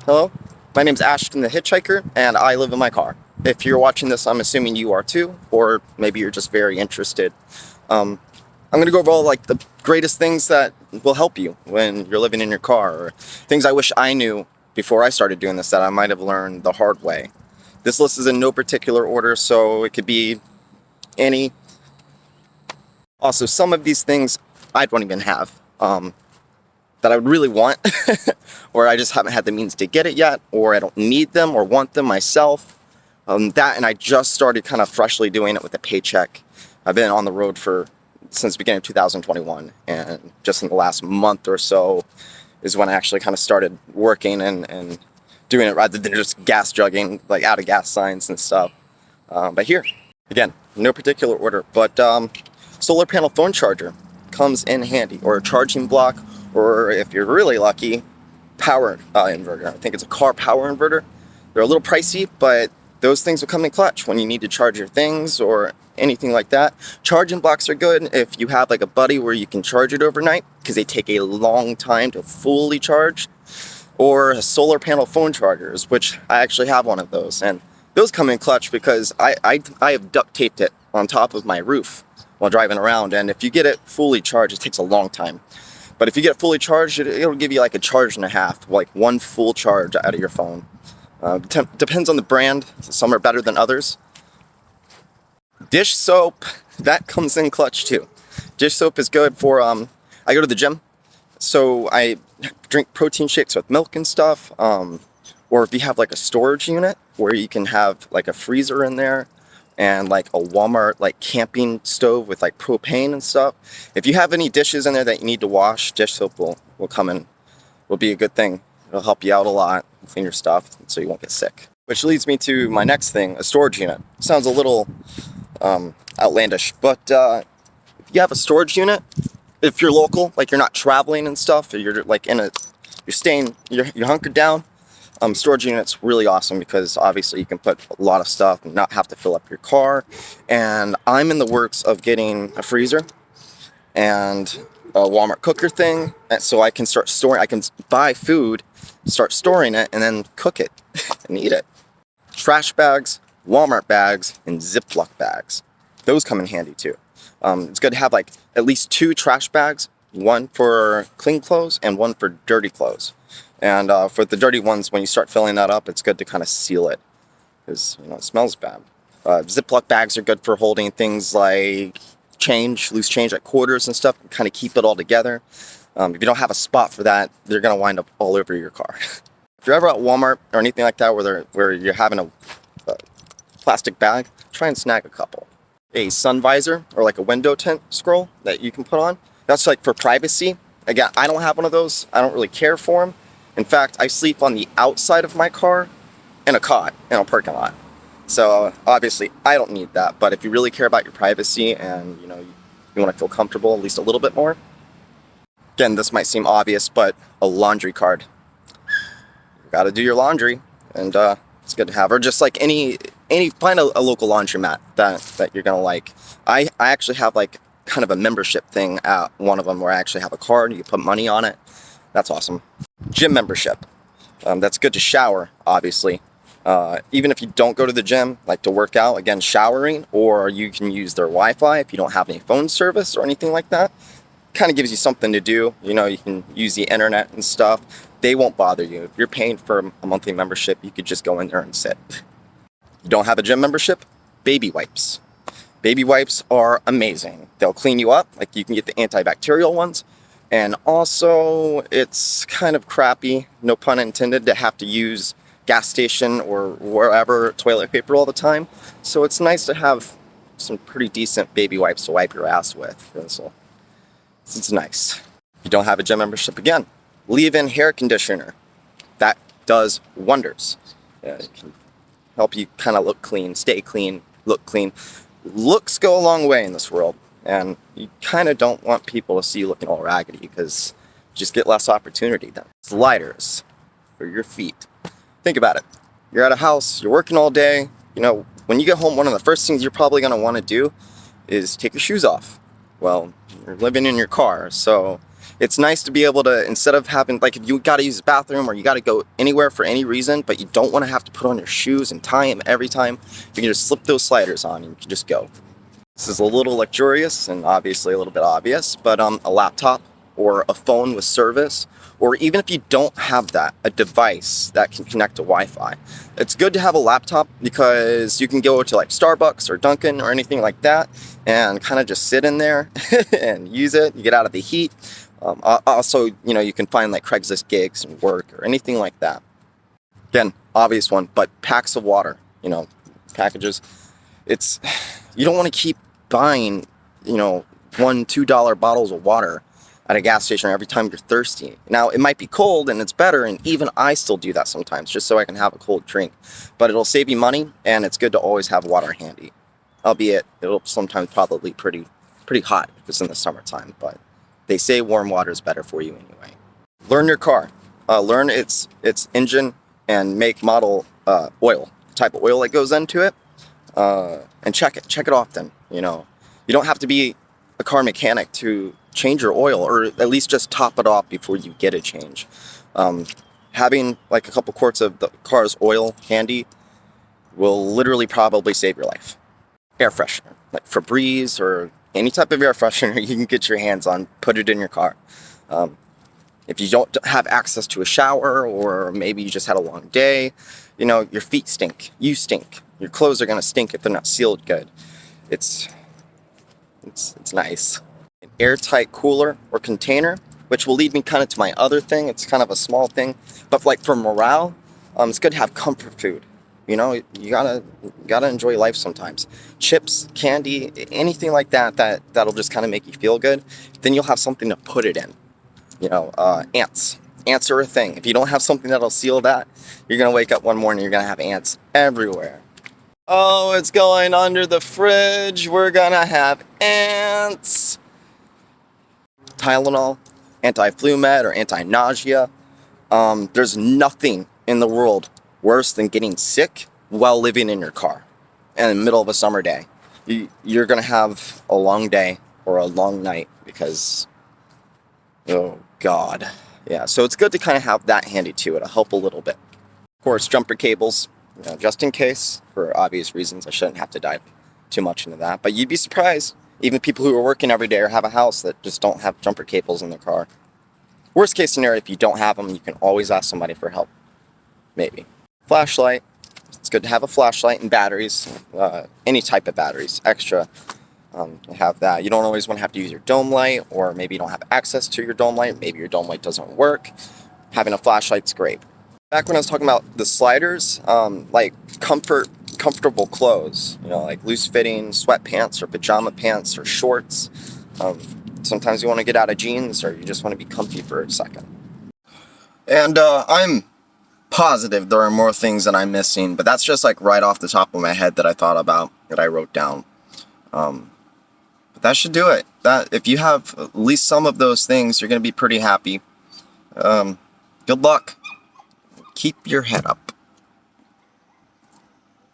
Hello, my name's Ashton the Hitchhiker, and I live in my car. If you're watching this, I'm assuming you are too, or maybe you're just very interested. I'm gonna go over all like the greatest things that will help you when you're living in your car, or things I wish I knew before I started doing this that I might have learned the hard way. This list is in no particular order, so it could be any. Also, some of these things I don't even have. That I would really want, or I just haven't had the means to get it yet, or I don't need them or want them myself. And I just started kind of freshly doing it with a paycheck. I've been on the road since the beginning of 2021, and just in the last month or so is when I actually kind of started working and doing it rather than just gas jugging, like out of gas signs and stuff. But here, again, no particular order, but solar panel phone charger comes in handy, or a charging block, or if you're really lucky, power inverter. I think it's a car power inverter. They're a little pricey, but those things will come in clutch when you need to charge your things or anything like that. Charging blocks are good if you have like a buddy where you can charge it overnight, because they take a long time to fully charge. Or solar panel phone chargers, which I actually have one of those, and those come in clutch because I have duct taped it on top of my roof while driving around, and if you get it fully charged, it takes a long time. But if you get it fully charged, it'll give you like a charge and a half, like one full charge out of your phone. Depends on the brand. Some are better than others. Dish soap, that comes in clutch too. Dish soap is good for, I go to the gym, so I drink protein shakes with milk and stuff. Or if you have like a storage unit where you can have like a freezer in there, and like a Walmart like camping stove with like propane and stuff. If you have any dishes in there that you need to wash, dish soap will come in, will be a good thing. It'll help you out a lot, clean your stuff so you won't get sick. Which leads me to my next thing, a storage unit. Sounds a little outlandish, but if you have a storage unit, if you're local, like you're not traveling and stuff, or you're like you're hunkered down, storage unit's really awesome because obviously you can put a lot of stuff and not have to fill up your car. And I'm in the works of getting a freezer and a Walmart cooker thing, so I can start storing. I can buy food, start storing it, and then cook it and eat it. Trash bags, Walmart bags, and Ziploc bags. Those come in handy too. It's good to have like at least 2 trash bags, one for clean clothes and one for dirty clothes. And for the dirty ones, when you start filling that up, it's good to kind of seal it, because it smells bad. Ziploc bags are good for holding things like loose change, like quarters and stuff, and kind of keep it all together. If you don't have a spot for that, they're going to wind up all over your car. If you're ever at Walmart or anything like that where you're having a plastic bag, try and snag a couple. A sun visor or like a window tint scroll that you can put on. That's like for privacy. Again, I don't have one of those. I don't really care for them. In fact, I sleep on the outside of my car in a cot in a parking lot. So obviously I don't need that, but if you really care about your privacy and you want to feel comfortable at least a little bit more, again, this might seem obvious, but a laundry card. You got to do your laundry, and it's good to have. Or just like find a local laundromat that you're gonna like. I actually have like kind of a membership thing at one of them where I actually have a card. You put money on it. That's awesome. Gym membership. That's good to shower, obviously. Even if you don't go to the gym, like to work out, again, showering, or you can use their Wi-Fi if you don't have any phone service or anything like that. Kind of gives you something to do. You can use the internet and stuff. They won't bother you. If you're paying for a monthly membership, you could just go in there and sit. You don't have a gym membership? Baby wipes. Baby wipes are amazing. They'll clean you up. Like you can get the antibacterial ones. And also, it's kind of crappy, no pun intended, to have to use gas station or wherever toilet paper all the time. So it's nice to have some pretty decent baby wipes to wipe your ass with. It's nice. If you don't have a gym membership, again, leave-in hair conditioner. That does wonders. It can help you kind of look clean, stay clean, look clean. Looks go a long way in this world. And you kind of don't want people to see you looking all raggedy, because you just get less opportunity then. Sliders for your feet. Think about it. You're at a house, you're working all day. When you get home, one of the first things you're probably going to want to do is take your shoes off. Well, you're living in your car, so It's nice to be able to, instead of having, like if you got to use the bathroom or you got to go anywhere for any reason, but you don't want to have to put on your shoes and tie them every time, you can just slip those sliders on and you can just go. This is a little luxurious and obviously a little bit obvious, but a laptop or a phone with service, or even if you don't have that, a device that can connect to Wi-Fi. It's good to have a laptop because you can go to like Starbucks or Dunkin' or anything like that and kind of just sit in there and use it. You get out of the heat. Also, you can find like Craigslist gigs and work or anything like that. Again, obvious one, but packs of water, packages. You don't want to keep buying, $1-2 bottles of water at a gas station every time you're thirsty. Now, it might be cold and it's better, and even I still do that sometimes just so I can have a cold drink. But it'll save you money, and it's good to always have water handy. Albeit, it'll sometimes probably pretty hot if it's in the summertime, but they say warm water is better for you anyway. Learn your car. Learn its engine and make, model, oil, the type of oil that goes into it, and check it often. You don't have to be a car mechanic to change your oil, or at least just top it off before you get a change. Having like a couple quarts of the car's oil handy will literally probably save your life. Air freshener, like Febreze or any type of air freshener you can get your hands on, put it in your car. If you don't have access to a shower, or maybe you just had a long day, your feet stink, you stink, your clothes are going to stink if they're not sealed good. It's nice. An airtight cooler or container, which will lead me kind of to my other thing. It's kind of a small thing, but like for morale, it's good to have comfort food. You gotta enjoy life sometimes. Chips, candy, anything like that'll just kind of make you feel good. Then you'll have something to put it in. Ants. Ants are a thing. If you don't have something that'll seal that, you're gonna wake up one morning, you're gonna have ants everywhere. Oh, it's going under the fridge. We're gonna have ants. Tylenol, anti-flu med, or anti-nausea. There's nothing in the world worse than getting sick while living in your car in the middle of a summer day. You're gonna have a long day or a long night because, oh God. Yeah, so it's good to kind of have that handy too. It'll help a little bit. Of course, jumper cables, just in case, for obvious reasons. I shouldn't have to dive too much into that, but you'd be surprised. Even people who are working every day or have a house that just don't have jumper cables in their car. Worst case scenario, if you don't have them, you can always ask somebody for help. Maybe. Flashlight. It's good to have a flashlight and batteries. Any type of batteries. Extra. Have that. You don't always want to have to use your dome light, or maybe you don't have access to your dome light. Maybe your dome light doesn't work. Having a flashlight's great. Back when I was talking about the sliders, like comfortable clothes, like loose fitting sweatpants or pajama pants or shorts. Sometimes you want to get out of jeans, or you just want to be comfy for a second. And I'm positive there are more things that I'm missing, but that's just like right off the top of my head that I thought about, that I wrote down. But that should do it. That if you have at least some of those things, you're going to be pretty happy. Good luck. Keep your head up.